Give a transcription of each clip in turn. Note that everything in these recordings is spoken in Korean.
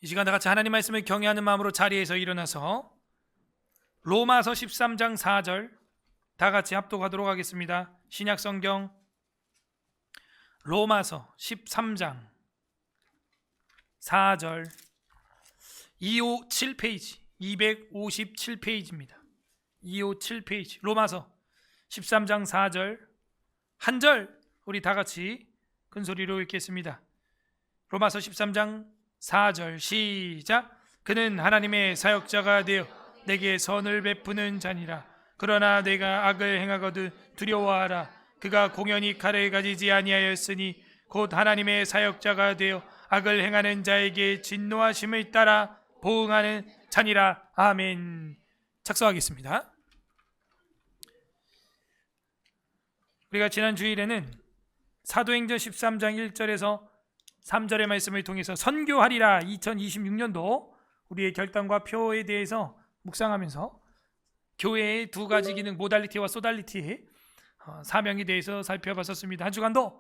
이 시간 다 같이 하나님 말씀을 경외하는 마음으로 자리에서 일어나서 로마서 13장 4절 다 같이 합독하도록 하겠습니다. 신약 성경 로마서 13장 4절 257페이지 257페이지입니다. 257페이지 로마서 13장 4절 한 절 우리 다 같이 큰 소리로 읽겠습니다. 로마서 13장 4절 시작. 그는 하나님의 사역자가 되어 내게 선을 베푸는 자니라. 그러나 내가 악을 행하거든 두려워하라. 그가 공연히 칼을 가지지 아니하였으니 곧 하나님의 사역자가 되어 악을 행하는 자에게 진노하심을 따라 보응하는 자니라. 아멘. 착서하겠습니다. 우리가 지난 주일에는 사도행전 13장 1절에서 3절의 말씀을 통해서 선교하리라 2026년도 우리의 결단과 표에 대해서 묵상하면서 교회의 두 가지 기능 모달리티와 소달리티의 사명에 대해서 살펴봤었습니다. 한 주간도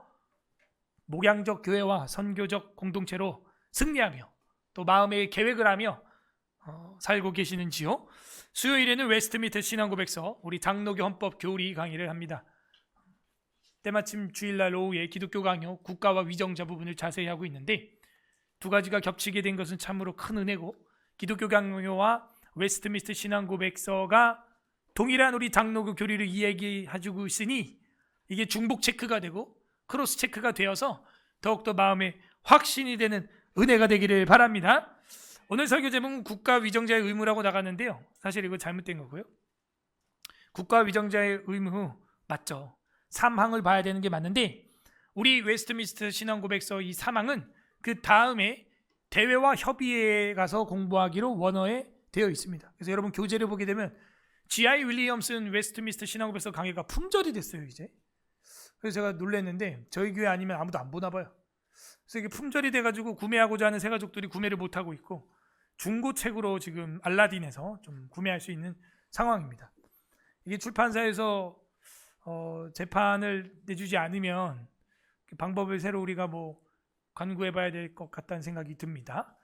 목양적 교회와 선교적 공동체로 승리하며 또 마음의 계획을 하며 살고 계시는지요? 수요일에는 웨스트미트 신앙고백서 우리 장로교 헌법 교리 강의를 합니다. 때마침 주일날 오후에 기독교 강요 국가와 위정자 부분을 자세히 하고 있는데 두 가지가 겹치게 된 것은 참으로 큰 은혜고 기독교 강요와 웨스트미스트 신앙고백서가 동일한 우리 장로교 교리를 이야기해주고 있으니 이게 중복 체크가 되고 크로스 체크가 되어서 더욱더 마음에 확신이 되는 은혜가 되기를 바랍니다. 오늘 설교 제목은 국가 위정자의 의무라고 나갔는데요, 사실 이거 잘못된 거고요. 국가 위정자의 의무 맞죠? 3항을 봐야 되는 게 맞는데 우리 웨스트미스트 신앙고백서 이 3항은 그 다음에 대외와 협의회에 가서 공부하기로 원어에 되어 있습니다. 그래서 여러분 교재를 보게 되면 G.I. 윌리엄슨 웨스트미스트 신앙고백서 강의가 품절이 됐어요 이제. 그래서 제가 놀랐는데 저희 교회 아니면 아무도 안 보나 봐요. 그래서 이게 품절이 돼가지고 구매하고자 하는 새가족들이 구매를 못하고 있고 중고책으로 지금 알라딘에서 좀 구매할 수 있는 상황입니다. 이게 출판사에서 재판을 내주지 않으면 그 방법을 새로 우리가 간구해 봐야 될 것 같다는 생각이 듭니다.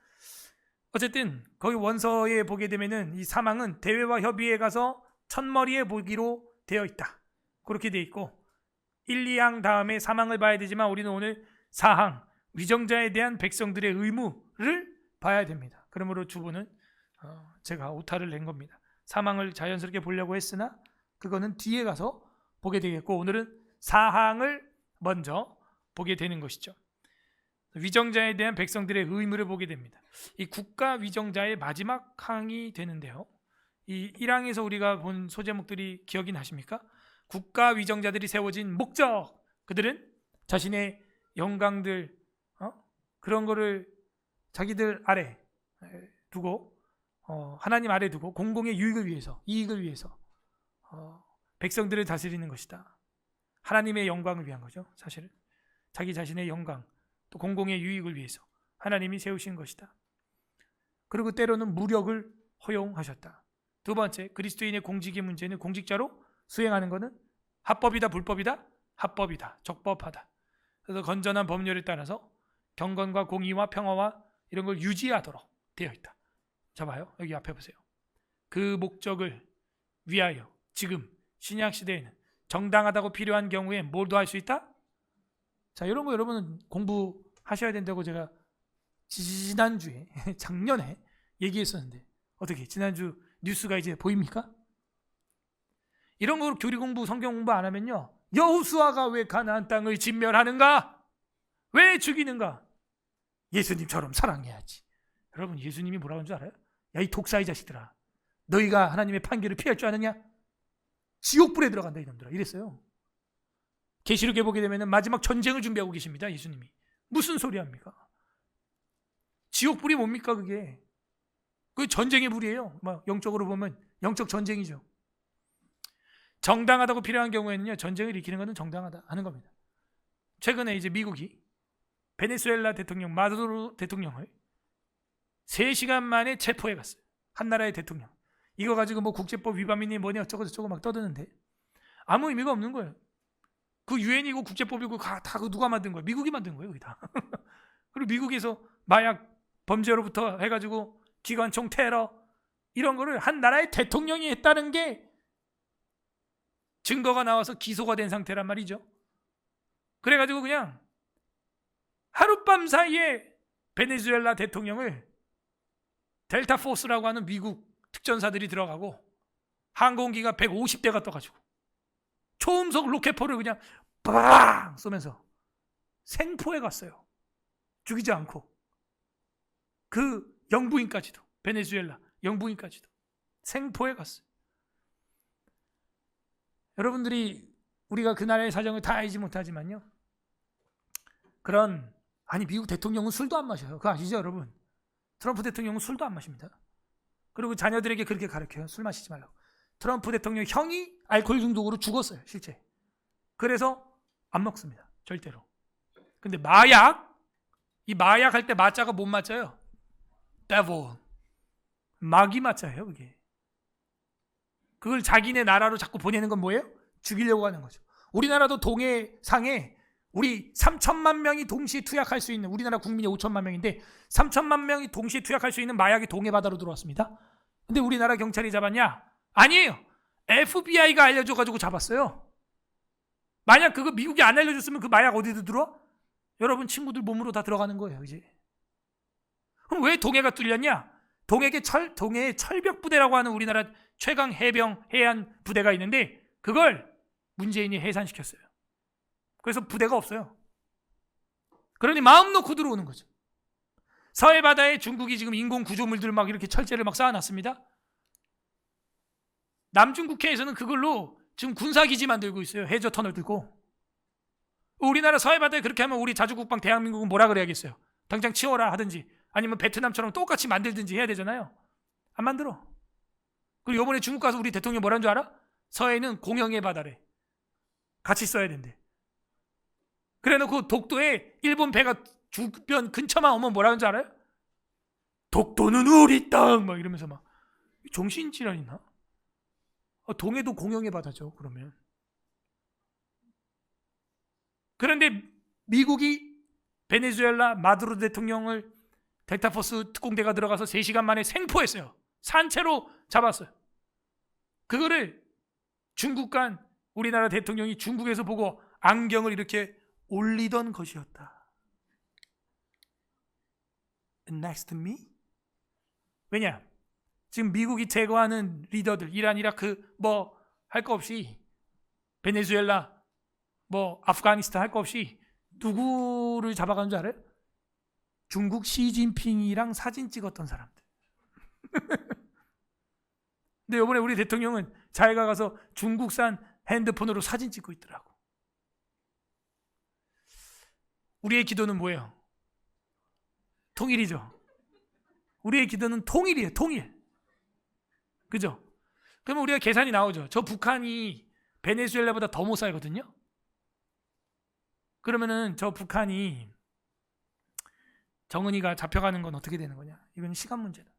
어쨌든 거기 원서에 보게 되면은 이 사망은 대회와 협의회에 가서 첫머리에 보기로 되어 있다. 그렇게 되어 있고 1, 2항 다음에 사망을 봐야 되지만 우리는 오늘 4항 위정자에 대한 백성들의 의무를 봐야 됩니다. 그러므로 주보는 제가 오타를 낸 겁니다. 사망을 자연스럽게 보려고 했으나 그거는 뒤에 가서 보게 되겠고 오늘은 4항을 먼저 보게 되는 것이죠. 위정자에 대한 백성들의 의무를 보게 됩니다. 이 국가 위정자의 마지막 항이 되는데요, 이 1항에서 우리가 본 소제목들이 기억이 나십니까? 국가 위정자들이 세워진 목적, 그들은 자신의 영광들 그런 거를 자기들 아래 두고 하나님 아래 두고 공공의 유익을 위해서, 이익을 위해서 백성들을 다스리는 것이다. 하나님의 영광을 위한 거죠. 사실은 자기 자신의 영광 또 공공의 유익을 위해서 하나님이 세우신 것이다. 그리고 때로는 무력을 허용하셨다. 두 번째, 그리스도인의 공직의 문제는 공직자로 수행하는 것은 합법이다, 불법이다? 합법이다, 적법하다. 그래서 건전한 법률에 따라서 경건과 공의와 평화와 이런 걸 유지하도록 되어 있다. 자 봐요, 여기 앞에 보세요. 그 목적을 위하여 지금 신약 시대에는 정당하다고 필요한 경우에 뭘도 할 수 있다? 자, 이런 거 여러분은 공부하셔야 된다고 제가 지난주에 작년에 얘기했었는데 어떻게 지난주 뉴스가 이제 보입니까? 이런 거 교리 공부, 성경 공부 안 하면요, 여호수아가 왜 가나안 땅을 진멸하는가? 왜 죽이는가? 예수님처럼 사랑해야지. 여러분 예수님이 뭐라고 하는 줄 알아요? 야, 이 독사의 자식들아, 너희가 하나님의 판결을 피할 줄 아느냐? 지옥불에 들어간다 이놈들아, 이랬어요. 계시록에 보게 되면 마지막 전쟁을 준비하고 계십니다. 예수님이. 무슨 소리 합니까? 지옥불이 뭡니까 그게? 그게 전쟁의 불이에요. 영적으로 보면 영적 전쟁이죠. 정당하다고 필요한 경우에는요, 전쟁을 일으키는 것은 정당하다 하는 겁니다. 최근에 이제 미국이 베네수엘라 대통령 마두로 대통령을 3시간 만에 체포해 갔어요. 한 나라의 대통령. 이거 가지고 국제법 위반이니 뭐니 어쩌고 저쩌고 막 떠드는데 아무 의미가 없는 거예요. 그 유엔이고 국제법이고 다 그 누가 만든 거예요? 미국이 만든 거예요, 거의 다. 그리고 미국에서 마약 범죄로부터 해가지고 기관총 테러 이런 거를 한 나라의 대통령이 했다는 게 증거가 나와서 기소가 된 상태란 말이죠. 그래가지고 그냥 하룻밤 사이에 베네수엘라 대통령을 델타 포스라고 하는 미국 특전사들이 들어가고 항공기가 150대가 떠가지고 초음속 로켓포를 그냥 빵 쏘면서 생포해 갔어요. 죽이지 않고. 그 영부인까지도, 베네수엘라 영부인까지도 생포해 갔어요. 여러분들이 우리가 그 나라의 사정을 다 알지 못하지만요, 그런, 아니 미국 대통령은 술도 안 마셔요. 그거 아시죠 여러분? 트럼프 대통령은 술도 안 마십니다. 그리고 자녀들에게 그렇게 가르쳐요. 술 마시지 말라고. 트럼프 대통령 형이 알코올 중독으로 죽었어요 실제. 그래서 안 먹습니다 절대로. 근데 마약, 이 마약 할 때 마자가 못 맞아요. devil, 마귀 마자예요 그게. 그걸 자기네 나라로 자꾸 보내는 건 뭐예요? 죽이려고 하는 거죠. 우리나라도 동해상에 우리 3천만 명이 동시에 투약할 수 있는, 우리나라 국민이 5천만 명인데 3천만 명이 동시에 투약할 수 있는 마약이 동해 바다로 들어왔습니다. 근데 우리나라 경찰이 잡았냐? 아니에요. FBI가 알려줘가지고 잡았어요. 만약 그거 미국이 안 알려줬으면 그 마약 어디도 들어와? 여러분 친구들 몸으로 다 들어가는 거예요 이제. 그럼 왜 동해가 뚫렸냐? 동해의 철벽 부대라고 하는 우리나라 최강 해병 해안 부대가 있는데 그걸 문재인이 해산시켰어요. 그래서 부대가 없어요. 그러니 마음 놓고 들어오는 거죠. 서해 바다에 중국이 지금 인공 구조물들 막 이렇게 철제를 막 쌓아놨습니다. 남중국해에서는 그걸로 지금 군사기지 만들고 있어요. 해저 터널 들고. 우리나라 서해 바다에 그렇게 하면 우리 자주국방 대한민국은 뭐라 그래야겠어요? 당장 치워라 하든지 아니면 베트남처럼 똑같이 만들든지 해야 되잖아요. 안 만들어. 그리고 이번에 중국 가서 우리 대통령 뭐라는 줄 알아? 서해는 공영의 바다래. 같이 써야 된대. 그래놓고 독도에 일본 배가 주변 근처만 오면 뭐라는 줄 알아요? 독도는 우리 땅! 막 이러면서 막. 정신질환 있나? 동해도 공영의 바다죠 그러면. 그런데 미국이 베네수엘라 마두로 대통령을 델타포스 특공대가 들어가서 3시간 만에 생포했어요. 산채로 잡았어요. 그거를 중국 간 우리나라 대통령이 중국에서 보고 안경을 이렇게 올리던 것이었다. Next to me? 왜냐? 지금 미국이 제거하는 리더들, 이란, 이라크 뭐 할 거 없이, 베네수엘라 뭐 아프가니스탄 할 거 없이 누구를 잡아간 줄 알아요? 중국 시진핑이랑 사진 찍었던 사람들. 근데 이번에 우리 대통령은 자기가 가서 중국산 핸드폰으로 사진 찍고 있더라고. 우리의 기도는 뭐예요? 통일이죠. 우리의 기도는 통일이에요. 통일. 그죠? 그러면 우리가 계산이 나오죠. 저 북한이 베네수엘라보다 더 못 살거든요. 그러면은 저 북한이, 정은이가 잡혀가는 건 어떻게 되는 거냐? 이건 시간 문제다.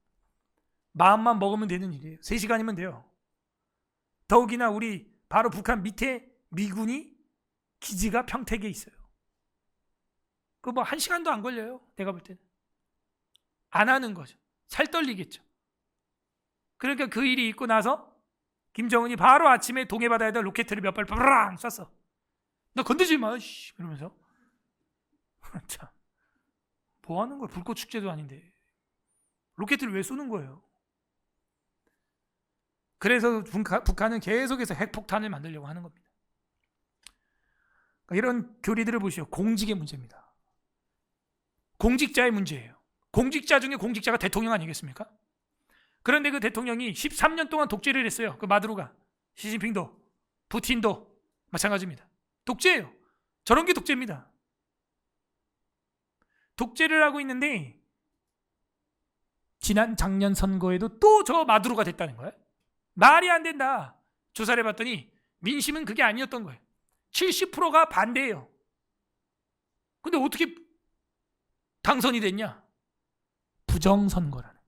마음만 먹으면 되는 일이에요. 3시간이면 돼요. 더욱이나 우리 바로 북한 밑에 미군이 기지가 평택에 있어요. 그거 뭐 1시간도 안 걸려요. 내가 볼 때는. 안 하는 거죠. 살 떨리겠죠. 그러니까 그 일이 있고 나서 김정은이 바로 아침에 동해바다에다 로켓을 몇 발 빠랑 쐈어. 나 건드지 마, 씨, 이러면서. 참, 뭐 하는 거야? 불꽃 축제도 아닌데 로켓을 왜 쏘는 거예요? 그래서 북한은 계속해서 핵폭탄을 만들려고 하는 겁니다. 이런 교리들을 보시오. 공직의 문제입니다. 공직자의 문제예요. 공직자 중에 공직자가 대통령 아니겠습니까? 그런데 그 대통령이 13년 동안 독재를 했어요. 그 마두로가. 시진핑도 푸틴도 마찬가지입니다. 독재예요. 저런 게 독재입니다. 독재를 하고 있는데 지난 작년 선거에도 또 저 마두로가 됐다는 거예요. 말이 안 된다. 조사를 해봤더니 민심은 그게 아니었던 거예요. 70%가 반대예요. 근데 어떻게 당선이 됐냐? 부정선거라는 거예요.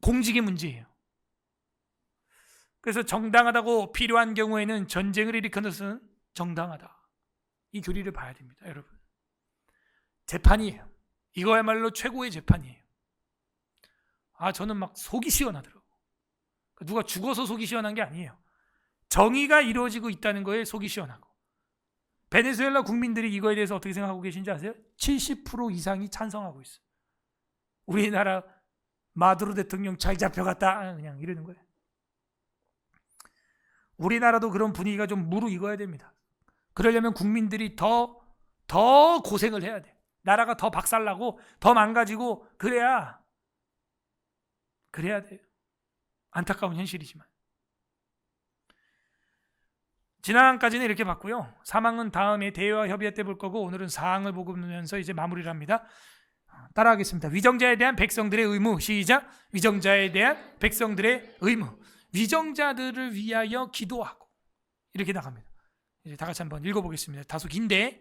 공직의 문제예요. 그래서 정당하다고 필요한 경우에는 전쟁을 일으키는 것은 정당하다. 이 교리를 봐야 됩니다, 여러분. 재판이에요. 이거야말로 최고의 재판이에요. 저는 막 속이 시원하더라고요. 누가 죽어서 속이 시원한 게 아니에요. 정의가 이루어지고 있다는 거에 속이 시원하고. 베네수엘라 국민들이 이거에 대해서 어떻게 생각하고 계신지 아세요? 70% 이상이 찬성하고 있어요. 우리나라 마두로 대통령 잘 잡혀갔다 그냥 이러는 거예요. 우리나라도 그런 분위기가 좀 무르익어야 됩니다. 그러려면 국민들이 더 고생을 해야 돼. 나라가 더 박살나고 더 망가지고 그래야 돼요. 안타까운 현실이지만. 진앙까지는 이렇게 봤고요. 사망은 다음에 대회와 협의회 때 볼 거고 오늘은 사항을 보면서 이제 마무리를 합니다. 따라하겠습니다. 위정자에 대한 백성들의 의무. 시작. 위정자에 대한 백성들의 의무. 위정자들을 위하여 기도하고. 이렇게 나갑니다. 이제 다 같이 한번 읽어보겠습니다. 다소 긴데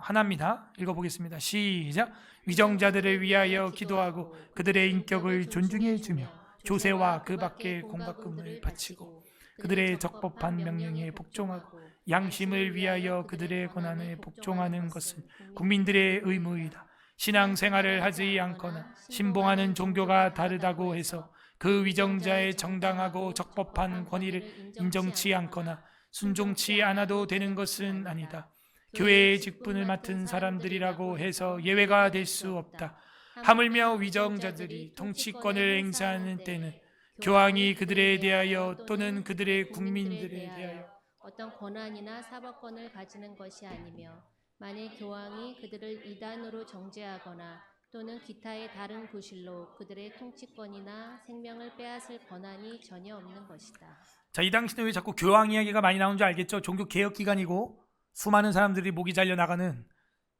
하나입니다. 읽어보겠습니다. 시작. 위정자들을 위하여 기도하고 그들의 인격을 존중해 주며 조세와 그 밖의 공과금을 바치고 그들의 적법한 명령에 복종하고 양심을 위하여 그들의 권한에 복종하는 것은 국민들의 의무이다. 신앙생활을 하지 않거나 신봉하는 종교가 다르다고 해서 그 위정자의 정당하고 적법한 권위를 인정치 않거나 순종치 않아도 되는 것은 아니다. 교회의 직분을 맡은 사람들이라고 해서 예외가 될 수 없다. 하물며 위정자들이 통치권을 행사하는 때는 교황이 그들에 대하여 또는 그들의 국민들에 대하여 어떤 권한이나 사법권을 가지는 것이 아니며 만일 교황이 그들을 이단으로 정죄하거나 또는 기타의 다른 구실로 그들의 통치권이나 생명을 빼앗을 권한이 전혀 없는 것이다. 자, 이 당시는 왜 자꾸 교황 이야기가 많이 나오는 줄 알겠죠? 종교 개혁 기간이고 수많은 사람들이 목이 잘려 나가는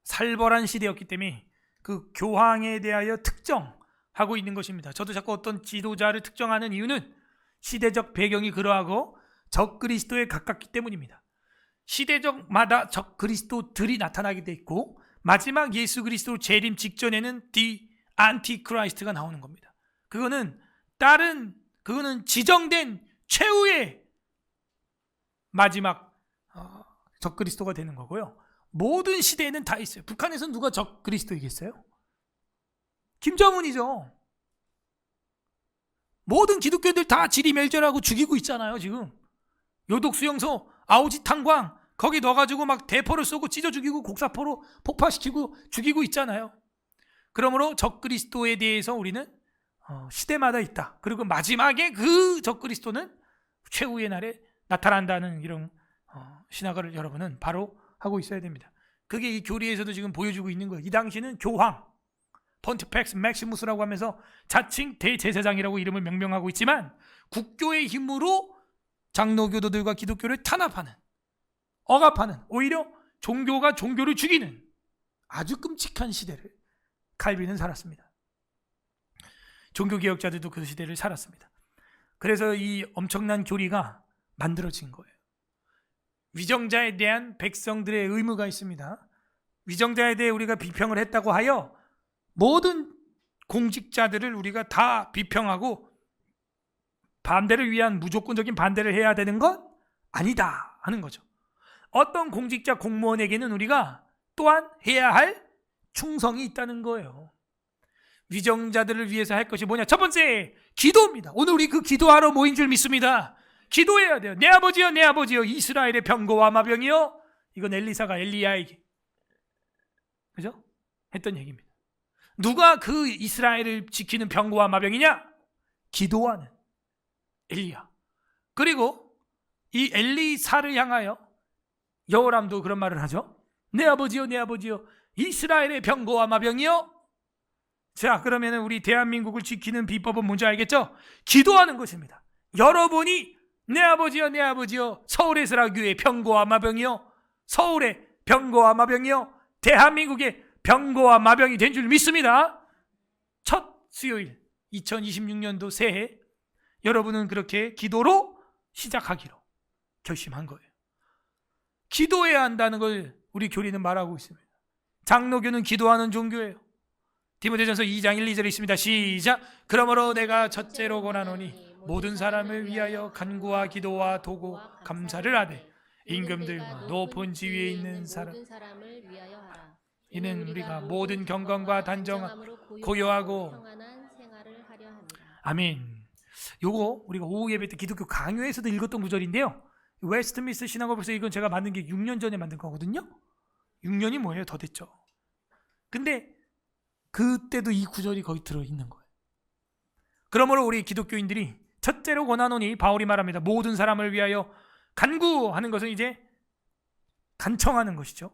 살벌한 시대였기 때문에 그 교황에 대하여 특정하고 있는 것입니다. 저도 자꾸 어떤 지도자를 특정하는 이유는 시대적 배경이 그러하고 적그리스도에 가깝기 때문입니다. 시대적마다 적그리스도들이 나타나게 돼 있고 마지막 예수 그리스도 재림 직전에는 디 안티크라이스트가 나오는 겁니다. 그거는 지정된 최후의 마지막 적그리스도가 되는 거고요. 모든 시대에는 다 있어요. 북한에서는 누가 적그리스도이겠어요? 김정은이죠. 모든 기독교인들 다 지리멸절하고 죽이고 있잖아요. 지금 요독수용소 아우지탄광 거기 넣어가지고 막 대포를 쏘고 찢어 죽이고 곡사포로 폭파시키고 죽이고 있잖아요. 그러므로 적그리스도에 대해서 우리는 시대마다 있다. 그리고 마지막에 그 적그리스도는 최후의 날에 나타난다는 이런 신학을 여러분은 바로 하고 있어야 됩니다. 그게 이 교리에서도 지금 보여주고 있는 거예요. 이 당시는 교황 폰티펙스 맥시무스라고 하면서 자칭 대제사장이라고 이름을 명명하고 있지만 국교의 힘으로 장로교도들과 기독교를 탄압하는, 억압하는, 오히려 종교가 종교를 죽이는 아주 끔찍한 시대를 칼빈은 살았습니다. 종교개혁자들도 그 시대를 살았습니다. 그래서 이 엄청난 교리가 만들어진 거예요. 위정자에 대한 백성들의 의무가 있습니다. 위정자에 대해 우리가 비평을 했다고 하여 모든 공직자들을 우리가 다 비평하고 반대를 위한 무조건적인 반대를 해야 되는 건 아니다 하는 거죠. 어떤 공직자 공무원에게는 우리가 또한 해야 할 충성이 있다는 거예요. 위정자들을 위해서 할 것이 뭐냐? 첫 번째, 기도입니다. 오늘 우리 그 기도하러 모인 줄 믿습니다. 기도해야 돼요. 내 아버지여, 내 아버지여, 이스라엘의 병거와 마병이여. 이건 엘리사가 엘리야에게 그죠? 했던 얘기입니다. 누가 그 이스라엘을 지키는 병거와 마병이냐? 기도하는 엘리야. 그리고 이 엘리사를 향하여 여호람도 그런 말을 하죠. 내 아버지여, 내 아버지여, 이스라엘의 병거와 마병이여. 자, 그러면 우리 대한민국을 지키는 비법은 뭔지 알겠죠? 기도하는 것입니다. 여러분이 내 아버지여, 내 아버지여, 서울의 스라교의 병거와 마병이여, 서울의 병거와 마병이여, 대한민국의 병거와 마병이 된 줄 믿습니다. 첫 수요일 2026년도 새해 여러분은 그렇게 기도로 시작하기로 결심한 거예요. 기도해야 한다는 걸 우리 교리는 말하고 있습니다. 장로교는 기도하는 종교예요. 디모데전서 2장 1, 2절에 있습니다. 시작. 그러므로 내가 첫째로 권하노니 모든 사람을 위하여 간구와 기도와 도고 감사를 하되 임금들과 높은 지위에 있는 사람을 위하여 하라. 이는 우리가 모든 경건과 단정함 고요하고 평안한 생활을 하려 합니다. 아멘. 요거 우리가 오후 예배 때 기독교 강요에서도 읽었던 구절인데요. 웨스트민스터 신앙고백에서 이건 제가 만든 게 6년 전에 만든 거거든요. 6년이 뭐예요? 더 됐죠. 근데 그때도 이 구절이 거기 들어있는 거예요. 그러므로 우리 기독교인들이 첫째로 권하노니 바울이 말합니다. 모든 사람을 위하여 간구하는 것은 이제 간청하는 것이죠.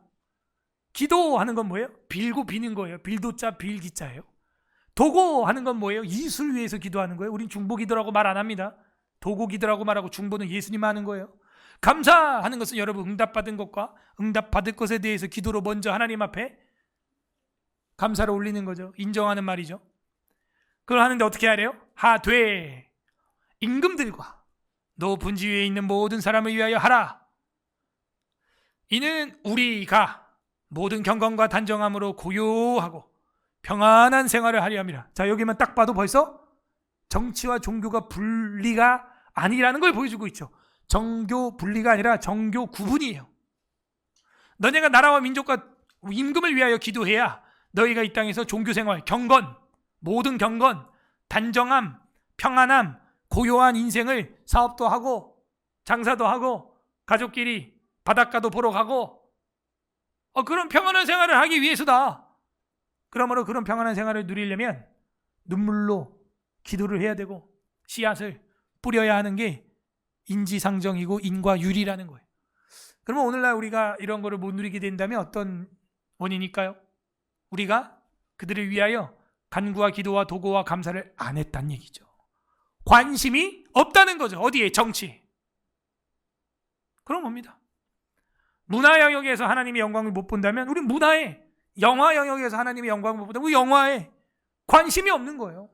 기도하는 건 뭐예요? 빌고 비는 거예요. 빌도자 빌기자예요. 도고하는 건 뭐예요? 이웃을 위해서 기도하는 거예요. 우린 중보 기도라고 말 안 합니다. 도고 기도라고 말하고 중보는 예수님 하는 거예요. 감사하는 것은 여러분 응답받은 것과 응답받을 것에 대해서 기도로 먼저 하나님 앞에 감사를 올리는 거죠. 인정하는 말이죠. 그걸 하는데 어떻게 하래요? 하되 임금들과 높은 지위에 있는 모든 사람을 위하여 하라. 이는 우리가 모든 경건과 단정함으로 고요하고 평안한 생활을 하려 함이라. 자, 여기만 딱 봐도 벌써 정치와 종교가 분리가 아니라는 걸 보여주고 있죠. 정교 분리가 아니라 정교 구분이에요. 너네가 나라와 민족과 임금을 위하여 기도해야 너희가 이 땅에서 종교생활, 경건, 모든 경건, 단정함, 평안함, 고요한 인생을 사업도 하고 장사도 하고 가족끼리 바닷가도 보러 가고 그런 평안한 생활을 하기 위해서다. 그러므로 그런 평안한 생활을 누리려면 눈물로 기도를 해야 되고 씨앗을 뿌려야 하는 게 인지상정이고 인과율이라는 거예요. 그러면 오늘날 우리가 이런 거를 못 누리게 된다면 어떤 원인일까요? 우리가 그들을 위하여 간구와 기도와 도고와 감사를 안 했다는 얘기죠. 관심이 없다는 거죠. 어디에? 정치. 그런 겁니다. 문화 영역에서 하나님의 영광을 못 본다면 우리 문화에, 영화 영역에서 하나님의 영광을 못 본다면 우리 영화에 관심이 없는 거예요.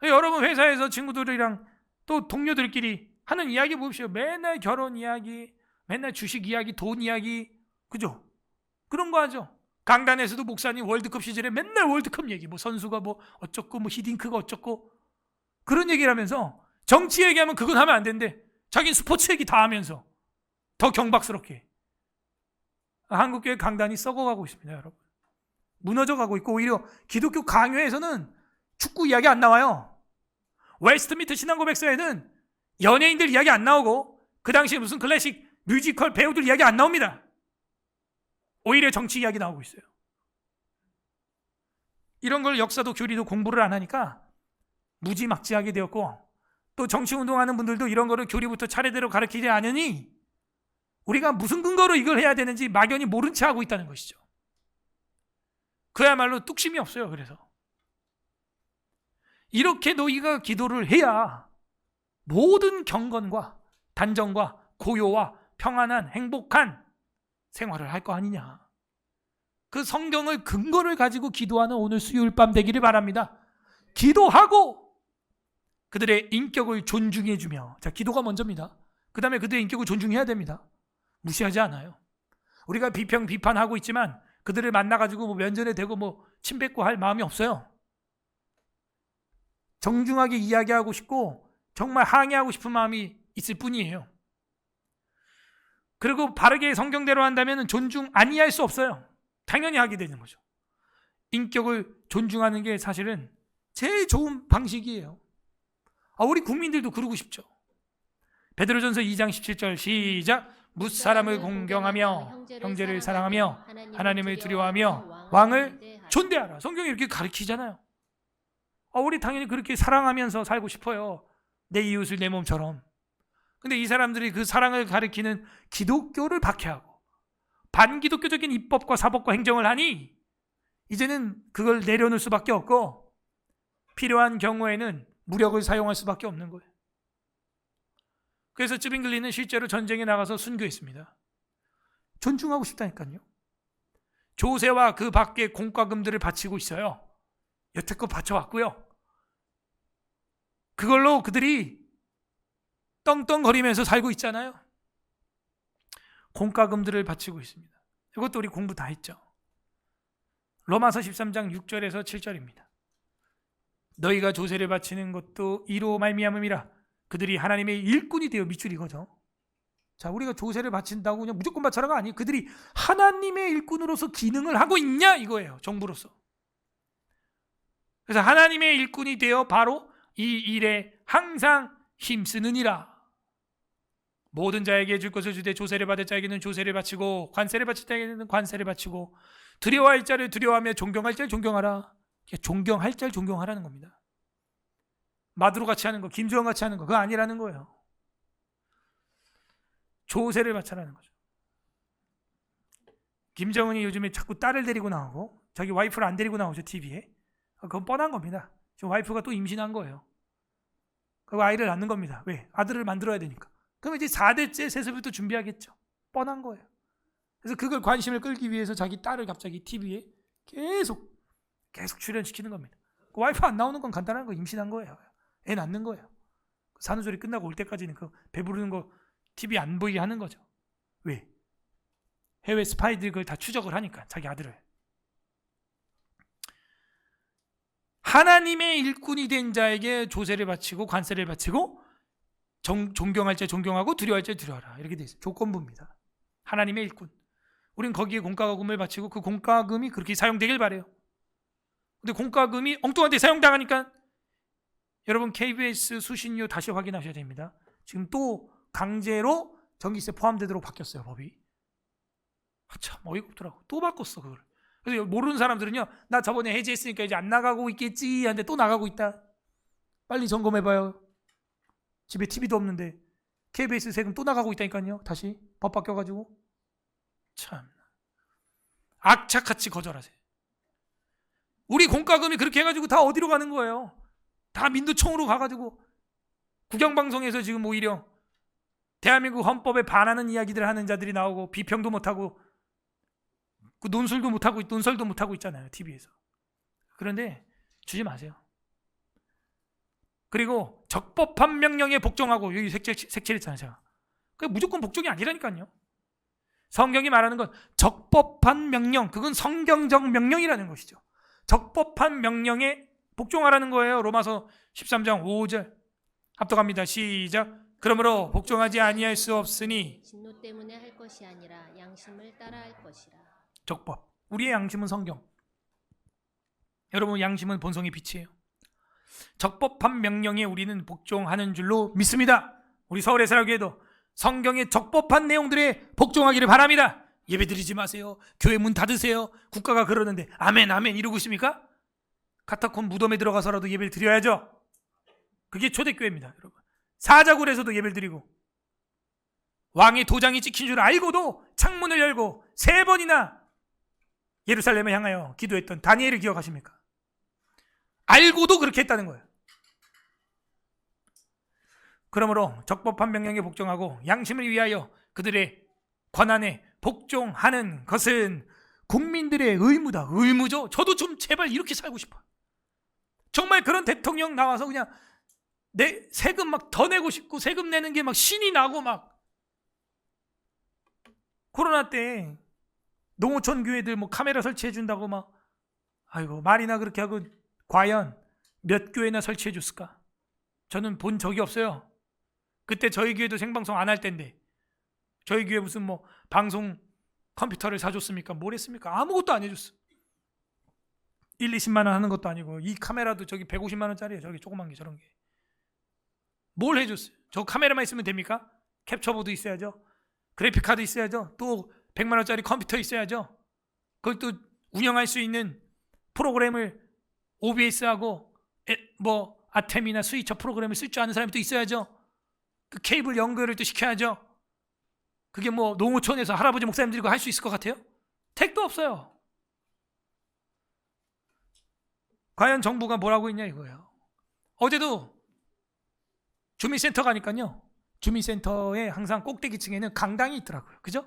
여러분 회사에서 친구들이랑 또 동료들끼리 하는 이야기 보십시오. 맨날 결혼 이야기, 맨날 주식 이야기, 돈 이야기, 그죠? 그런 거 하죠. 강단에서도 목사님 월드컵 시즌에 맨날 월드컵 얘기, 뭐 선수가 뭐 어쩌고, 뭐 히딩크가 어쩌고 그런 얘기를 하면서 정치 얘기하면 그건 하면 안 된대. 자기는 스포츠 얘기 다 하면서 더 경박스럽게. 한국교회 강단이 썩어가고 있습니다, 여러분. 무너져가고 있고 오히려 기독교 강요에서는 축구 이야기 안 나와요. 웨스트민스터 신앙고백서에는 연예인들 이야기 안 나오고 그 당시에 무슨 클래식 뮤지컬 배우들 이야기 안 나옵니다. 오히려 정치 이야기 나오고 있어요. 이런 걸 역사도 교리도 공부를 안 하니까 무지막지하게 되었고 또 정치운동하는 분들도 이런 거를 교리부터 차례대로 가르치지 않으니 우리가 무슨 근거로 이걸 해야 되는지 막연히 모른 채 하고 있다는 것이죠. 그야말로 뚝심이 없어요. 그래서 이렇게 너희가 기도를 해야 모든 경건과 단정과 고요와 평안한 행복한 생활을 할 거 아니냐. 그 성경을 근거를 가지고 기도하는 오늘 수요일 밤 되기를 바랍니다. 기도하고 그들의 인격을 존중해주며, 자, 기도가 먼저입니다. 그 다음에 그들의 인격을 존중해야 됩니다. 무시하지 않아요. 우리가 비판하고 있지만 그들을 만나가지고 뭐 면전에 대고 뭐 침뱉고 할 마음이 없어요. 정중하게 이야기하고 싶고 정말 항의하고 싶은 마음이 있을 뿐이에요. 그리고 바르게 성경대로 한다면 존중 아니할 수 없어요. 당연히 하게 되는 거죠. 인격을 존중하는 게 사실은 제일 좋은 방식이에요. 우리 국민들도 그러고 싶죠. 베드로전서 2장 17절 시작. 뭇사람을 공경하며 형제를 사랑하며 하나님을 두려워하며 왕을 존대하라. 성경이 이렇게 가르치잖아요. 우리 당연히 그렇게 사랑하면서 살고 싶어요. 내 이웃을 내 몸처럼. 근데 이 사람들이 그 사랑을 가리키는 기독교를 박해하고 반기독교적인 입법과 사법과 행정을 하니 이제는 그걸 내려놓을 수밖에 없고 필요한 경우에는 무력을 사용할 수밖에 없는 거예요. 그래서 쯔빙글리는 실제로 전쟁에 나가서 순교했습니다. 존중하고 싶다니까요. 조세와 그 밖에 공과금들을 바치고 있어요. 여태껏 바쳐왔고요. 그걸로 그들이 떵떵거리면서 살고 있잖아요. 공과금들을 바치고 있습니다. 이것도 우리 공부 다 했죠. 로마서 13장 6절에서 7절입니다. 너희가 조세를 바치는 것도 이로 말미암음이라. 그들이 하나님의 일꾼이 되어 밑줄 이거죠. 자, 우리가 조세를 바친다고 그냥 무조건 바쳐라가 아니에요. 그들이 하나님의 일꾼으로서 기능을 하고 있냐 이거예요. 정부로서. 그래서 하나님의 일꾼이 되어 바로 이 일에 항상 힘쓰느니라. 모든 자에게 줄 것을 주되 조세를 받을 자에게는 조세를 바치고 관세를 바칠 자에게는 관세를 바치고 두려워할 자를 두려워하며 존경할 자를 존경하라. 존경할 자를 존경하라는 겁니다. 마두로 같이 하는 거, 김주영 같이 하는 거 그거 아니라는 거예요. 조세를 바쳐라는 거죠. 김정은이 요즘에 자꾸 딸을 데리고 나오고 자기 와이프를 안 데리고 나오죠, TV에. 그건 뻔한 겁니다. 지금 와이프가 또 임신한 거예요. 그리고 아이를 낳는 겁니다. 왜? 아들을 만들어야 되니까. 그럼 이제 4대째 세습부터 준비하겠죠. 뻔한 거예요. 그래서 그걸 관심을 끌기 위해서 자기 딸을 갑자기 TV에 계속 출연시키는 겁니다. 그 와이프 안 나오는 건 간단한 거, 임신한 거예요. 애 낳는 거예요. 산후조리 끝나고 올 때까지는 그 배부르는 거 TV 안 보이게 하는 거죠. 왜? 해외 스파이들 그걸 다 추적을 하니까 자기 아들을. 하나님의 일꾼이 된 자에게 조세를 바치고 관세를 바치고 존경할 자 존경하고 두려워할 자 두려워하라. 이렇게 돼 있어요. 조건부입니다. 하나님의 일꾼. 우린 거기에 공과금을 바치고 그 공과금이 그렇게 사용되길 바래요. 근데 공과금이 엉뚱한 데 사용당하니까 여러분 KBS 수신료 다시 확인하셔야 됩니다. 지금 또 강제로 전기세 포함되도록 바뀌었어요, 법이. 참 어이가 없더라고. 또 바꿨어 그걸. 그래서 모르는 사람들은요, 나 저번에 해지했으니까 이제 안 나가고 있겠지 하는데 또 나가고 있다. 빨리 점검해봐요. 집에 TV도 없는데 KBS 세금 또 나가고 있다니까요. 다시 법 바뀌어가지고. 참 악착같이 거절하세요. 우리 공과금이 그렇게 해가지고 다 어디로 가는 거예요? 다 민두총으로 가가지고 국영방송에서 지금 오히려 대한민국 헌법에 반하는 이야기들 하는 자들이 나오고 비평도 못하고 그 논설도 못하고 있잖아요, TV에서. 그런데 주지 마세요. 그리고 적법한 명령에 복종하고, 여기 색칠했잖아요 제가. 그게 무조건 복종이 아니라니까요. 성경이 말하는 건 적법한 명령, 그건 성경적 명령이라는 것이죠. 적법한 명령에 복종하라는 거예요. 로마서 13장 5절 합독합니다. 시작. 그러므로 복종하지 아니할 수 없으니 진노 때문에 할 것이 아니라 양심을 따라 할 것이라. 적법. 우리의 양심은 성경. 여러분, 양심은 본성의 빛이에요. 적법한 명령에 우리는 복종하는 줄로 믿습니다. 우리 서울의 사랑교회도 성경의 적법한 내용들에 복종하기를 바랍니다. 예배드리지 마세요. 교회 문 닫으세요. 국가가 그러는데 아멘 아멘 이러고 있습니까? 카타콤 무덤에 들어가서라도 예배를 드려야죠. 그게 초대교회입니다, 여러분. 사자굴에서도 예배를 드리고 왕의 도장이 찍힌 줄 알고도 창문을 열고 3번이나 예루살렘을 향하여 기도했던 다니엘을 기억하십니까? 알고도 그렇게 했다는 거예요. 그러므로 적법한 명령에 복종하고 양심을 위하여 그들의 권한에 복종하는 것은 국민들의 의무다. 의무죠. 저도 좀 제발 이렇게 살고 싶어요. 정말 그런 대통령 나와서 그냥 내 세금 막 더 내고 싶고 세금 내는 게 막 신이 나고 막. 코로나 때 농어촌 교회들 뭐 카메라 설치해 준다고 막, 아이고 말이나 그렇게 하고 과연 몇 교회나 설치해 줬을까? 저는 본 적이 없어요. 그때 저희 교회도 생방송 안 할 때인데 저희 교회 무슨 뭐 방송 컴퓨터를 사줬습니까? 뭘 했습니까? 아무것도 안 해줬어. 1, 20만 원 하는 것도 아니고 이 카메라도 저기 150만 원짜리예요. 저기 조그만 게 저런 게. 뭘 해줬어요? 저 카메라만 있으면 됩니까? 캡처보드 있어야죠. 그래픽카드 있어야죠. 또 100만 원짜리 컴퓨터 있어야죠. 그걸 또 운영할 수 있는 프로그램을 OBS하고 뭐 아템이나 스위처 프로그램을 쓸 줄 아는 사람이 또 있어야죠. 그 케이블 연결을 또 시켜야죠. 그게 뭐 농어촌에서 할아버지 목사님들이 할 수 있을 것 같아요? 택도 없어요. 과연 정부가 뭐라고 했냐 이거예요. 어제도 주민센터 가니까요, 주민센터에 항상 꼭대기층에는 강당이 있더라고요. 그죠?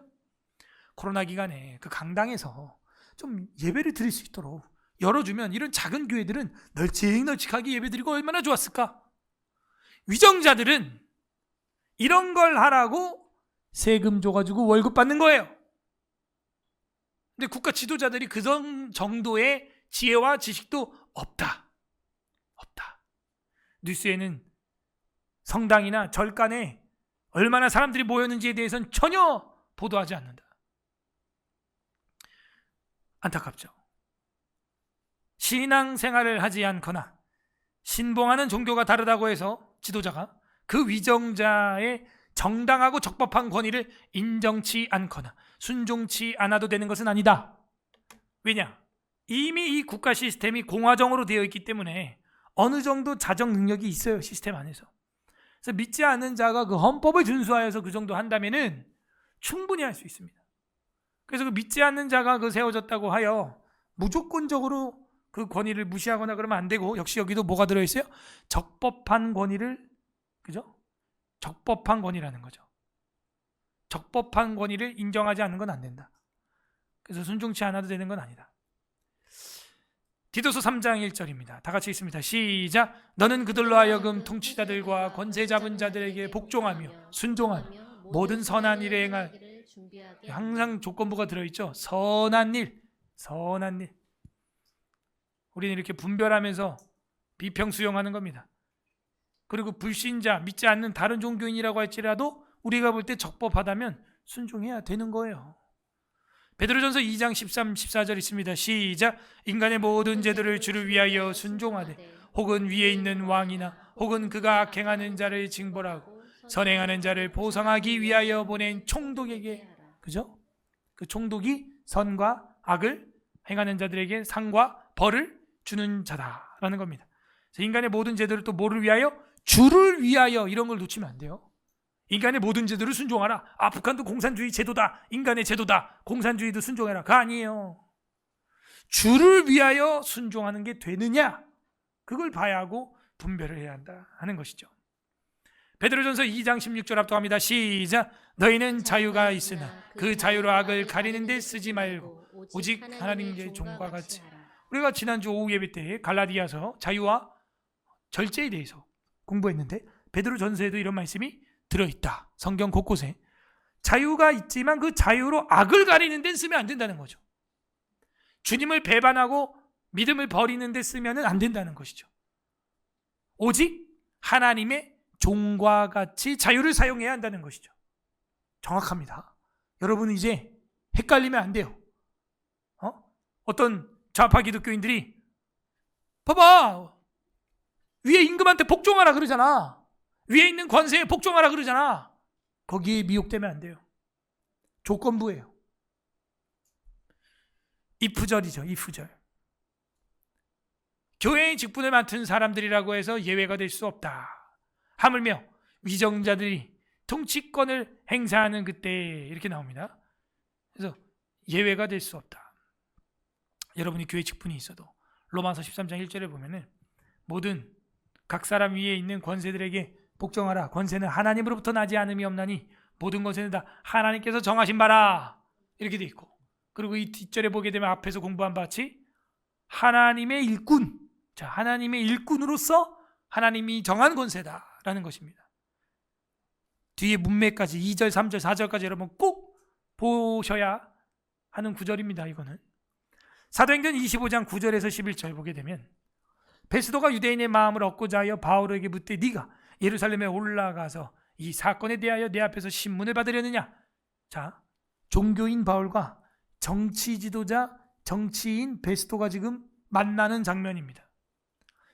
코로나 기간에 그 강당에서 좀 예배를 드릴 수 있도록 열어주면 이런 작은 교회들은 널찍널찍하게 예배드리고 얼마나 좋았을까? 위정자들은 이런 걸 하라고 세금 줘가지고 월급 받는 거예요. 근데 국가 지도자들이 그 정도의 지혜와 지식도 없다. 뉴스에는 성당이나 절간에 얼마나 사람들이 모였는지에 대해서는 전혀 보도하지 않는다. 안타깝죠. 신앙생활을 하지 않거나 신봉하는 종교가 다르다고 해서 지도자가 그 위정자의 정당하고 적법한 권위를 인정치 않거나 순종치 않아도 되는 것은 아니다. 왜냐? 이미 이 국가 시스템이 공화정으로 되어 있기 때문에 어느 정도 자정 능력이 있어요, 시스템 안에서. 그래서 믿지 않는 자가 그 헌법을 준수하여서 그 정도 한다면은 충분히 할 수 있습니다. 그래서 그 믿지 않는 자가 그 세워졌다고 하여 무조건적으로 그 권위를 무시하거나 그러면 안 되고, 역시 여기도 뭐가 들어있어요? 적법한 권위를, 그죠? 적법한 권위라는 거죠. 적법한 권위를 인정하지 않는 건 안 된다. 그래서 순종치 않아도 되는 건 아니다. 디도서 3장 1절입니다. 다 같이 읽습니다. 시작. 너는 그들로 하여금 통치자들과 권세 잡은 자들에게 복종하며 순종하며 모든 선한 일에 행할, 항상 조건부가 들어있죠. 선한 일, 선한 일. 우리는 이렇게 분별하면서 비평 수용하는 겁니다. 그리고 불신자, 믿지 않는 다른 종교인이라고 할지라도 우리가 볼 때 적법하다면 순종해야 되는 거예요. 베드로전서 2장 13, 14절 있습니다. 시작. 인간의 모든 제도를 주를 위하여 순종하되 혹은 위에 있는 왕이나 혹은 그가 악행하는 자를 징벌하고 선행하는 자를 보상하기 위하여 보낸 총독에게, 그죠? 그 총독이 선과 악을 행하는 자들에게 상과 벌을 주는 자다라는 겁니다. 그래서 인간의 모든 제도를 또 뭐를 위하여? 주를 위하여. 이런 걸 놓치면 안 돼요. 인간의 모든 제도를 순종하라. 아, 북한도 공산주의 제도다, 인간의 제도다, 공산주의도 순종해라. 그거 아니에요. 주를 위하여 순종하는 게 되느냐, 그걸 봐야 하고 분별을 해야 한다 하는 것이죠. 베드로전서 2장 16절 합독합니다. 시작. 너희는 자유가 있으나 그 자유로 악을 가리는 데 쓰지 말고 오직 하나님의 종과 같이. 우리가 지난주 오후 예배 때 갈라디아서 자유와 절제에 대해서 공부했는데 베드로전서에도 이런 말씀이 들어있다. 성경 곳곳에 자유가 있지만 그 자유로 악을 가리는 데 쓰면 안 된다는 거죠. 주님을 배반하고 믿음을 버리는 데 쓰면 안 된다는 것이죠. 오직 하나님의 종과 같이 자유를 사용해야 한다는 것이죠. 정확합니다. 여러분 이제 헷갈리면 안 돼요. 어떤 좌파 기독교인들이 봐봐, 위에 임금한테 복종하라 그러잖아, 위에 있는 권세에 복종하라 그러잖아. 거기에 미혹되면 안 돼요. 조건부예요. 이프절이죠. 이프절. 교회의 직분을 맡은 사람들이라고 해서 예외가 될 수 없다. 하물며 위정자들이 통치권을 행사하는 그때 이렇게 나옵니다. 그래서 예외가 될 수 없다. 여러분이 교회 직분이 있어도 로마서 13장 1절에 보면은 모든 각 사람 위에 있는 권세들에게 복종하라. 권세는 하나님으로부터 나지 않음이 없나니 모든 권세는 다 하나님께서 정하신 바라. 이렇게 돼 있고, 그리고 이 뒷절에 보게 되면 앞에서 공부한 바와 같이 하나님의 일꾼, 자, 하나님의 일꾼으로서 하나님이 정한 권세다라는 것입니다. 뒤에 문맥까지 2절, 3절, 4절까지 여러분 꼭 보셔야 하는 구절입니다. 이거는 사도행전 25장 9절에서 11절 보게 되면 베스도가 유대인의 마음을 얻고자 하여 바울에게 묻되 네가 예루살렘에 올라가서 이 사건에 대하여 내 앞에서 신문을 받으려느냐. 자, 종교인 바울과 정치 지도자, 정치인 베스도가 지금 만나는 장면입니다.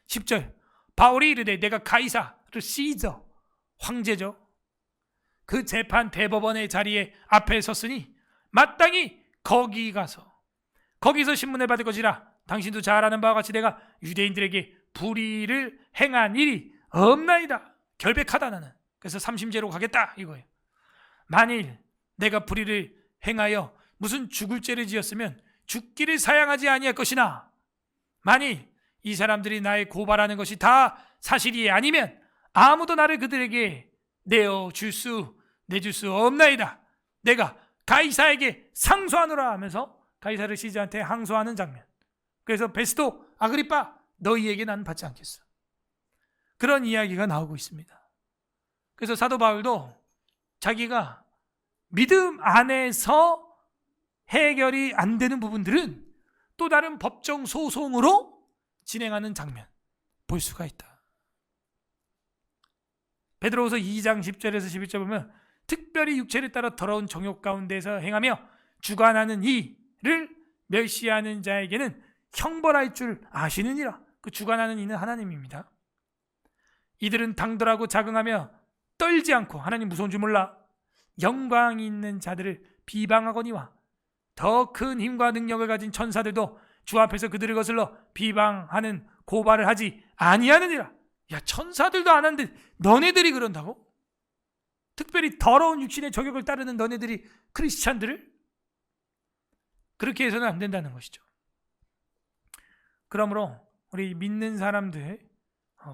10절. 바울이 이르되 내가 가이사르 시저, 황제죠, 그 재판 대법원의 자리에 앞에 섰으니 마땅히 거기 가서 거기서 신문을 받을 것이라. 당신도 잘 아는 바와 같이 내가 유대인들에게 불의를 행한 일이 없나이다. 결백하다 나는. 그래서 삼심제로 가겠다 이거예요. 만일 내가 불의를 행하여 무슨 죽을 죄를 지었으면 죽기를 사양하지 아니할 것이나 만일 이 사람들이 나의 고발하는 것이 다 사실이 아니면 아무도 나를 그들에게 내줄 수 없나이다. 내가 가이사에게 상소하노라 하면서 가이사르 시저한테 항소하는 장면. 그래서 베스도, 아그리빠, 너희에게 난 받지 않겠어. 그런 이야기가 나오고 있습니다. 그래서 사도 바울도 자기가 믿음 안에서 해결이 안 되는 부분들은 또 다른 법정 소송으로 진행하는 장면 볼 수가 있다. 베드로후서 2장 10절에서 11절 보면 특별히 육체를 따라 더러운 정욕 가운데서 행하며 주관하는 이를 멸시하는 자에게는 형벌할 줄 아시느니라. 그 주관하는 이는 하나님입니다. 이들은 당돌하고 자긍하며 떨지 않고 하나님 무서운 줄 몰라 영광이 있는 자들을 비방하거니와 더 큰 힘과 능력을 가진 천사들도 주 앞에서 그들을 거슬러 비방하는 고발을 하지 아니하느니라. 야, 천사들도 안 하는데 너네들이 그런다고? 특별히 더러운 육신의 저격을 따르는 너네들이 크리스찬들을? 그렇게 해서는 안 된다는 것이죠. 그러므로 우리 믿는 사람들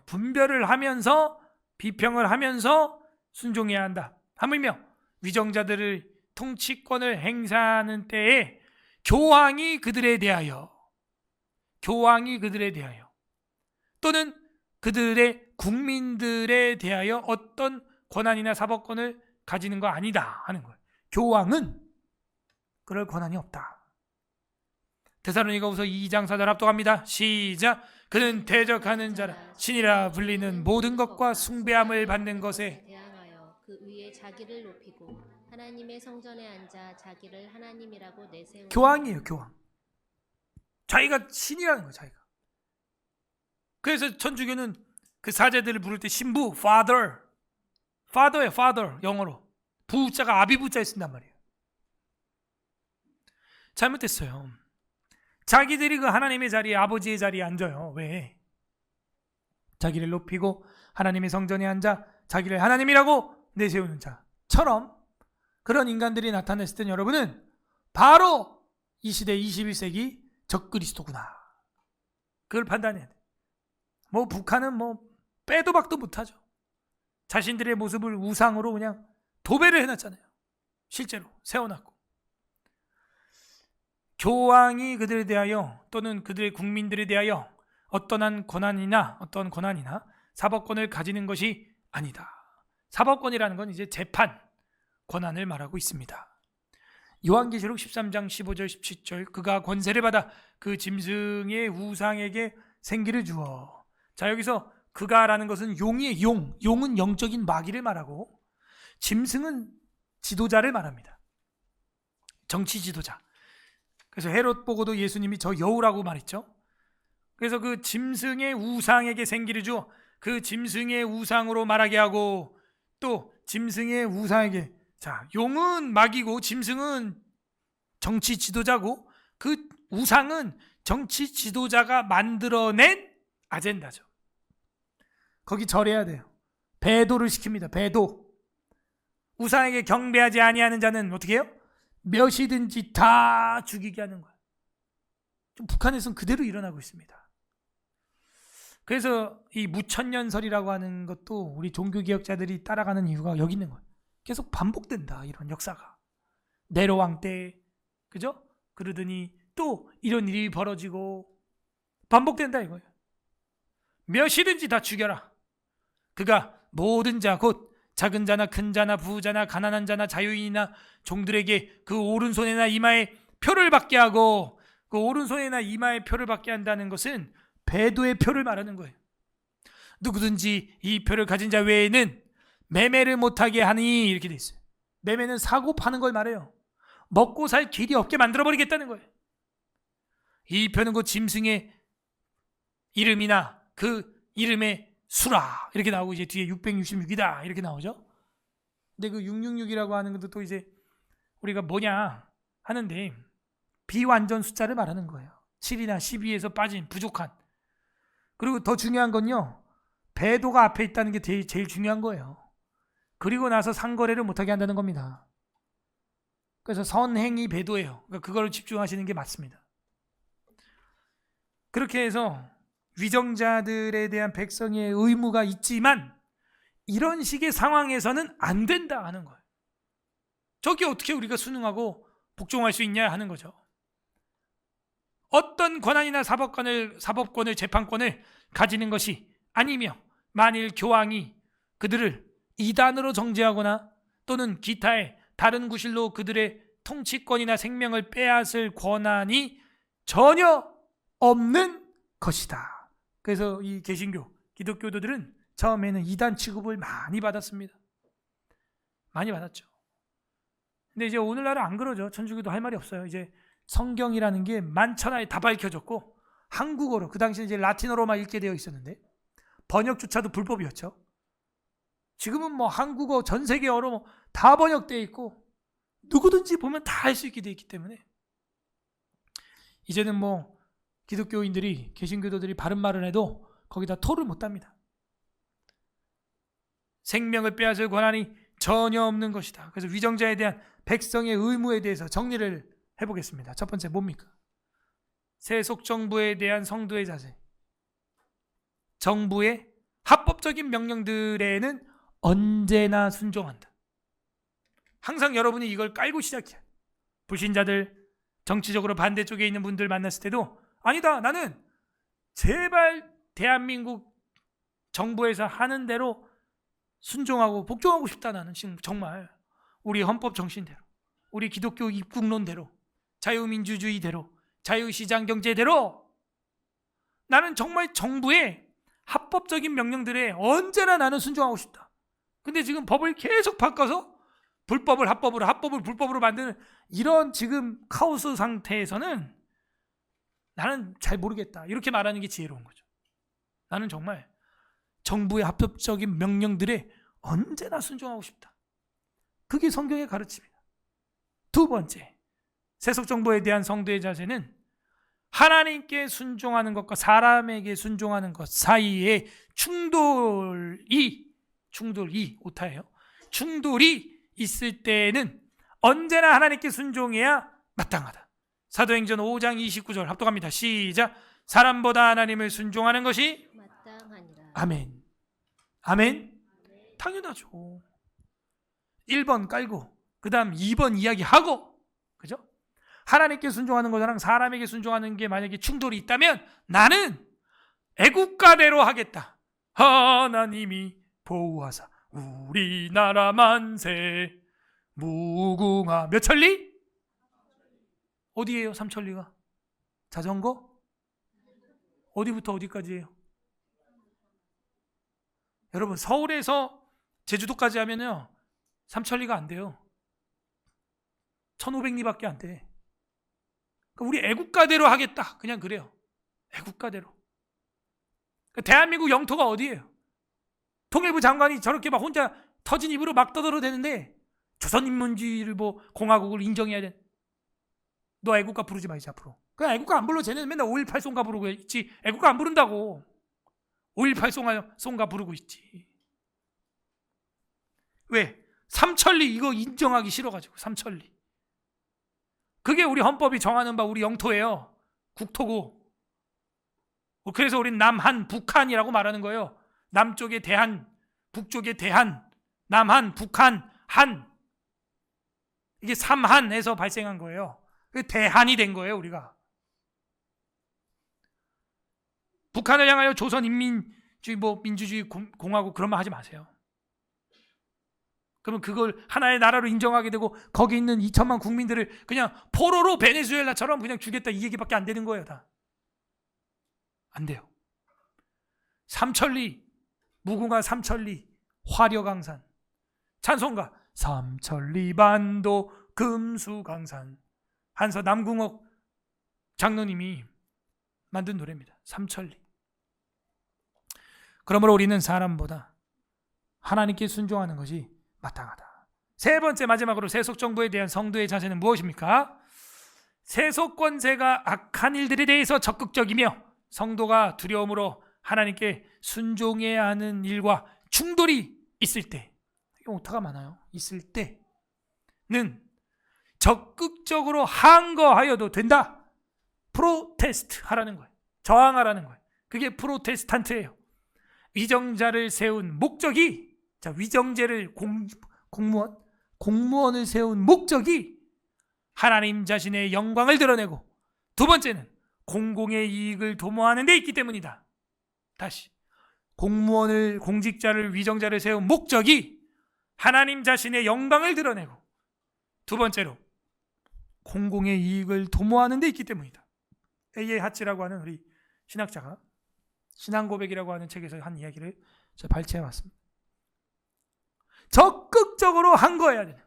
분별을 하면서 비평을 하면서 순종해야 한다. 하물며 위정자들을 통치권을 행사하는 때에 교황이 그들에 대하여 또는 그들의 국민들에 대하여 어떤 권한이나 사법권을 가지는 거 아니다 하는 거예요. 교황은 그럴 권한이 없다. 데살로니가후서 2장 4절 합독합니다. 시작. 그는 대적하는 자라 신이라 불리는 모든 것과 숭배함을 받는 것에 대항하여 그 위에 자기를 높이고 하나님의 성전에 앉아 자기를 하나님이라고 내세우는 교황이에요. 교황. 자기가 신이라는 거예요. 자기가. 그래서 천주교는 그 사제들을 부를 때 신부, father예요. father 영어로. 부자가 아비부자에 쓴단 말이에요. 잘못됐어요. 자기들이 그 하나님의 자리에, 아버지의 자리에 앉아요. 왜? 자기를 높이고 하나님의 성전에 앉아 자기를 하나님이라고 내세우는 자처럼 그런 인간들이 나타났을 때 여러분은 바로 이 시대 21세기 적그리스도구나. 그걸 판단해야 돼. 뭐 북한은 뭐 빼도 박도 못하죠. 자신들의 모습을 우상으로 그냥 도배를 해놨잖아요. 실제로 세워놨고. 교황이 그들에 대하여 또는 그들의 국민들에 대하여 어떤 권한이나 사법권을 가지는 것이 아니다. 사법권이라는 건 이제 재판 권한을 말하고 있습니다. 요한계시록 13장 15절 17절 그가 권세를 받아 그 짐승의 우상에게 생기를 주어. 자, 여기서 그가라는 것은 용이에요. 용은 영적인 마귀를 말하고 짐승은 지도자를 말합니다. 정치 지도자. 그래서 헤롯 보고도 예수님이 저 여우라고 말했죠. 그래서 그 짐승의 우상에게 생기를 주어 그 짐승의 우상으로 말하게 하고 또 짐승의 우상에게, 자, 용은 마귀고 짐승은 정치 지도자고 그 우상은 정치 지도자가 만들어낸 아젠다죠. 거기 절해야 돼요. 배도를 시킵니다. 배도. 우상에게 경배하지 아니하는 자는 어떻게 해요? 몇이든지 다 죽이게 하는 거예요. 좀 북한에서는 그대로 일어나고 있습니다. 그래서 이 무천년설이라고 하는 것도 우리 종교개혁자들이 따라가는 이유가 여기 있는 거예요. 계속 반복된다, 이런 역사가. 네로왕 때, 그죠? 그러더니 또 이런 일이 벌어지고 반복된다 이거예요. 몇이든지 다 죽여라. 그가 모든 자, 곧 작은 자나 큰 자나 부자나 가난한 자나 자유인이나 종들에게 그 오른손이나 이마에 표를 받게 하고, 그 오른손이나 이마에 표를 받게 한다는 것은 배도의 표를 말하는 거예요. 누구든지 이 표를 가진 자 외에는 매매를 못하게 하니, 이렇게 돼 있어요. 매매는 사고 파는 걸 말해요. 먹고 살 길이 없게 만들어버리겠다는 거예요. 이 표는 그 짐승의 이름이나 그 이름의 수라 이렇게 나오고 이제 뒤에 666이다 이렇게 나오죠. 근데 그 666이라고 하는 것도 또 이제 우리가 뭐냐 하는데 비완전 숫자를 말하는 거예요. 7이나 12에서 빠진 부족한. 그리고 더 중요한 건요, 배도가 앞에 있다는 게 제일 중요한 거예요. 그리고 나서 상거래를 못하게 한다는 겁니다. 그래서 선행이 배도예요. 그러니까 그걸 집중하시는 게 맞습니다. 그렇게 해서 위정자들에 대한 백성의 의무가 있지만 이런 식의 상황에서는 안 된다 하는 거예요. 저게 어떻게 우리가 순응하고 복종할 수 있냐 하는 거죠. 어떤 권한이나 사법권을 재판권을 가지는 것이 아니며 만일 교황이 그들을 이단으로 정죄하거나 또는 기타의 다른 구실로 그들의 통치권이나 생명을 빼앗을 권한이 전혀 없는 것이다. 그래서 이 개신교, 기독교도들은 처음에는 이단 취급을 많이 받았습니다. 많이 받았죠. 근데 이제 오늘날은 안 그러죠. 천주교도 할 말이 없어요. 이제 성경이라는 게 만천하에 다 밝혀졌고 한국어로, 그 당시에 이제 라틴어로만 읽게 되어 있었는데 번역조차도 불법이었죠. 지금은 뭐 한국어 전 세계어로 다 번역되어 있고 누구든지 보면 다 할 수 있게 되어 있기 때문에 이제는 뭐 기독교인들이, 개신교도들이 바른 말을 해도 거기다 토를 못 답니다. 생명을 빼앗을 권한이 전혀 없는 것이다. 그래서 위정자에 대한 백성의 의무에 대해서 정리를 해보겠습니다. 첫 번째 뭡니까? 세속 정부에 대한 성도의 자세. 정부의 합법적인 명령들에는 언제나 순종한다. 항상 여러분이 이걸 깔고 시작해요. 불신자들, 정치적으로 반대쪽에 있는 분들 만났을 때도 아니다, 나는 제발 대한민국 정부에서 하는 대로 순종하고 복종하고 싶다. 나는 지금 정말 우리 헌법 정신대로, 우리 기독교 입국론대로, 자유민주주의대로, 자유시장경제대로 나는 정말 정부의 합법적인 명령들에 언제나 나는 순종하고 싶다. 근데 지금 법을 계속 바꿔서 불법을 합법으로, 합법을 불법으로 만드는 이런 지금 카오스 상태에서는 나는 잘 모르겠다. 이렇게 말하는 게 지혜로운 거죠. 나는 정말 정부의 합법적인 명령들에 언제나 순종하고 싶다. 그게 성경의 가르침이다. 두 번째, 세속 정부에 대한 성도의 자세는 하나님께 순종하는 것과 사람에게 순종하는 것 사이에 충돌이 오타예요. 충돌이 있을 때에는 언제나 하나님께 순종해야 마땅하다. 사도행전 5장 29절 합독합니다. 시작. 사람보다 하나님을 순종하는 것이 마땅하니라. 아멘. 아멘. 당연하죠. 1번 깔고 그 다음 2번 이야기하고, 그죠? 하나님께 순종하는 거랑 사람에게 순종하는 게 만약에 충돌이 있다면 나는 애국가대로 하겠다. 하나님이 보호하사 우리나라 만세 무궁화 몇 천리? 어디예요? 삼천리가? 자전거? 어디부터 어디까지예요? 여러분, 서울에서 제주도까지 하면요 3천리가 안 돼요. 1500리밖에 안 돼. 우리 애국가대로 하겠다. 그냥 그래요. 애국가대로. 대한민국 영토가 어디예요? 통일부 장관이 저렇게 막 혼자 터진 입으로 막 떠들어대는데 조선인민주의를 뭐 공화국을 인정해야 돼. 너 애국가 부르지 마 이제 앞으로. 그냥 애국가 안 불러. 쟤는 맨날 5.18 송가 부르고 있지. 애국가 안 부른다고. 5.18 송가 부르고 있지. 왜? 삼천리 이거 인정하기 싫어가지고. 삼천리. 그게 우리 헌법이 정하는 바 우리 영토예요. 국토고. 그래서 우린 남한, 북한이라고 말하는 거예요. 남쪽에 대한, 북쪽에 대한, 남한, 북한, 한. 이게 삼한에서 발생한 거예요. 대한이 된 거예요, 우리가. 북한을 향하여 조선인민주의 민주주의 공화국 그런 말 하지 마세요. 그러면 그걸 하나의 나라로 인정하게 되고 거기 있는 2천만 국민들을 그냥 포로로 베네수엘라처럼 그냥 주겠다 이 얘기밖에 안 되는 거예요. 다. 안 돼요. 삼천리, 무궁화 삼천리, 화려강산, 찬송가 삼천리 반도 금수강산, 한서 남궁옥 장로님이 만든 노래입니다. 삼천리. 그러므로 우리는 사람보다 하나님께 순종하는 것이 마땅하다. 세 번째, 마지막으로 세속 정부에 대한 성도의 자세는 무엇입니까? 세속 권세가 악한 일들에 대해서 적극적이며 성도가 두려움으로 하나님께 순종해야 하는 일과 충돌이 있을 때, 이게 오타가 많아요. 있을 때는 적극적으로 항거하여도 된다. 프로테스트 하라는 거예요. 저항하라는 거예요. 그게 프로테스탄트예요. 위정자를 세운 목적이, 자, 위정제를 공무원을 세운 목적이 하나님 자신의 영광을 드러내고, 두 번째는 공공의 이익을 도모하는 데 있기 때문이다. 다시, 공직자를, 위정자를 세운 목적이 하나님 자신의 영광을 드러내고, 두 번째로 공공의 이익을 도모하는 데 있기 때문이다. A.A. 하치라고 하는 우리 신학자가 신앙고백이라고 하는 책에서 한 이야기를 저 발췌해 왔습니다. 적극적으로 항거해야 돼요.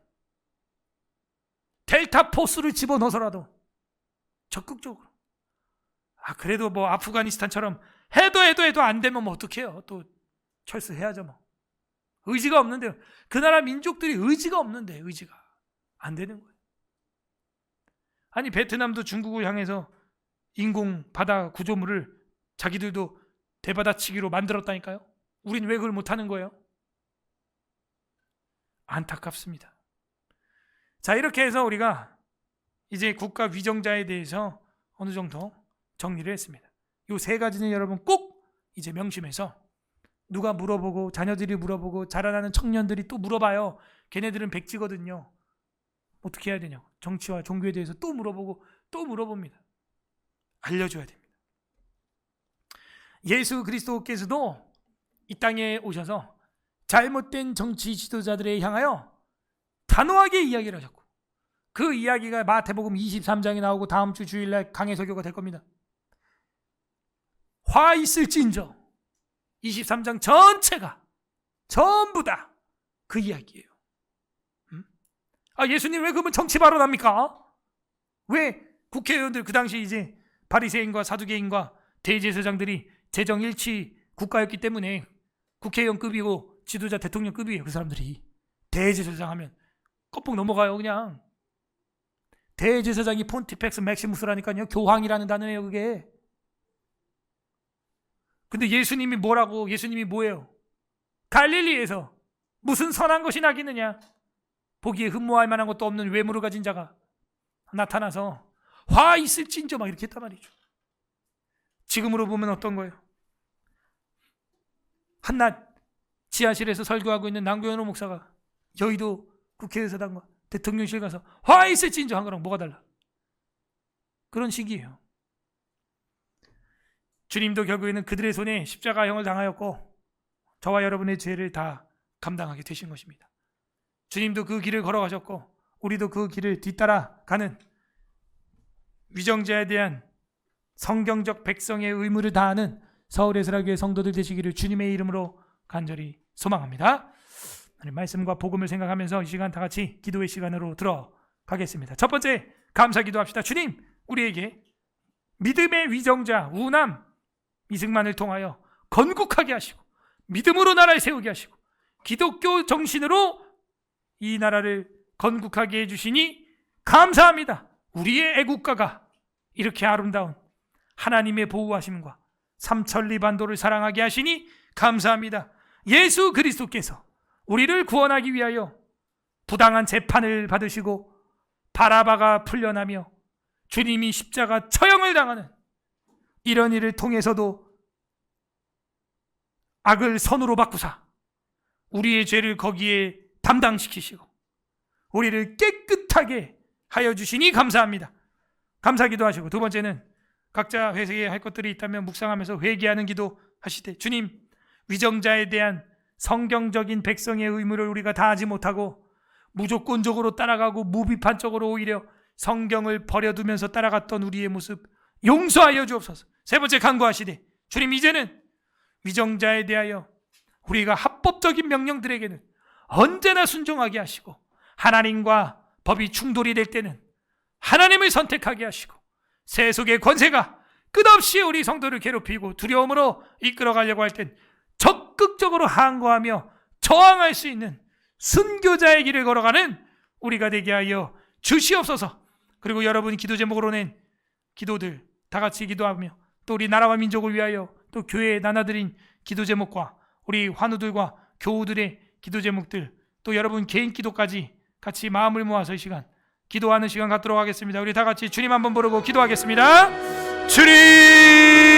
델타 포스를 집어넣어서라도 적극적으로. 그래도 뭐 아프가니스탄처럼 해도 안 되면 뭐 어떡해요. 또 철수해야죠 뭐. 의지가 없는데, 그 나라 민족들이 의지가 없는데 의지가 안 되는 거예요. 아니 베트남도 중국을 향해서 인공 바다 구조물을 자기들도 대받아치기로 만들었다니까요. 우린 왜 그걸 못하는 거예요? 안타깝습니다. 자, 이렇게 해서 우리가 이제 국가 위정자에 대해서 어느 정도 정리를 했습니다. 이 세 가지는 여러분 꼭 이제 명심해서, 누가 물어보고 자녀들이 물어보고 자라나는 청년들이 또 물어봐요. 걔네들은 백지거든요. 어떻게 해야 되냐고. 정치와 종교에 대해서 또 물어보고 또 물어봅니다. 알려줘야 됩니다. 예수 그리스도께서도 이 땅에 오셔서 잘못된 정치 지도자들에 향하여 단호하게 이야기를 하셨고, 그 이야기가 마태복음 23장에 나오고 다음 주 주일날 강해 설교가 될 겁니다. 화 있을진저 23장 전체가 전부 다 그 이야기예요. 예수님 왜 그러면 정치 발언합니까? 왜 국회의원들, 그 당시 이제 바리새인과 사두개인과 대제사장들이 재정 일치 국가였기 때문에 국회의원급이고 지도자 대통령급이에요. 그 사람들이 대제사장 하면 껍벅 넘어가요. 그냥 대제사장이 폰티펙스 맥시무스라니까요. 교황이라는 단어예요 그게. 근데 예수님이 뭐라고? 예수님이 뭐예요? 갈릴리에서 무슨 선한 것이 나겠느냐? 보기에 흠모할 만한 것도 없는 외모를 가진 자가 나타나서 화 있을진저 막 이렇게 했단 말이죠. 지금으로 보면 어떤 거예요? 한낮 지하실에서 설교하고 있는 남교현호 목사가 여의도 국회의사당과 대통령실 가서 화 있을진저 한 거랑 뭐가 달라? 그런 식이에요. 주님도 결국에는 그들의 손에 십자가형을 당하였고 저와 여러분의 죄를 다 감당하게 되신 것입니다. 주님도 그 길을 걸어가셨고 우리도 그 길을 뒤따라 가는 위정자에 대한 성경적 백성의 의무를 다하는 서울예술학교의 성도들 되시기를 주님의 이름으로 간절히 소망합니다. 말씀과 복음을 생각하면서 이 시간 다 같이 기도의 시간으로 들어가겠습니다. 첫 번째, 감사 기도합시다. 주님, 우리에게 믿음의 위정자 우남 이승만을 통하여 건국하게 하시고 믿음으로 나라를 세우게 하시고 기독교 정신으로 이 나라를 건국하게 해주시니 감사합니다. 우리의 애국가가 이렇게 아름다운 하나님의 보호하심과 삼천리 반도를 사랑하게 하시니 감사합니다. 예수 그리스도께서 우리를 구원하기 위하여 부당한 재판을 받으시고 바라바가 풀려나며 주님이 십자가 처형을 당하는 이런 일을 통해서도 악을 선으로 바꾸사 우리의 죄를 거기에 담당시키시고 우리를 깨끗하게 하여 주시니 감사합니다. 감사기도 하시고, 두 번째는 각자 회개할 것들이 있다면 묵상하면서 회개하는 기도 하시되, 주님, 위정자에 대한 성경적인 백성의 의무를 우리가 다하지 못하고 무조건적으로 따라가고 무비판적으로 오히려 성경을 버려두면서 따라갔던 우리의 모습 용서하여 주옵소서. 세 번째, 간구하시되, 주님, 이제는 위정자에 대하여 우리가 합법적인 명령들에게는 언제나 순종하게 하시고 하나님과 법이 충돌이 될 때는 하나님을 선택하게 하시고 세속의 권세가 끝없이 우리 성도를 괴롭히고 두려움으로 이끌어가려고 할 땐 적극적으로 항거하며 저항할 수 있는 순교자의 길을 걸어가는 우리가 되게 하여 주시옵소서. 그리고 여러분이 기도 제목으로 낸 기도들 다 같이 기도하며 또 우리 나라와 민족을 위하여 또 교회에 나눠드린 기도 제목과 우리 환우들과 교우들의 기도 제목들 또 여러분 개인 기도까지 같이 마음을 모아서 이 시간 기도하는 시간 갖도록 하겠습니다. 우리 다 같이 주님 한번 부르고 기도하겠습니다. 주님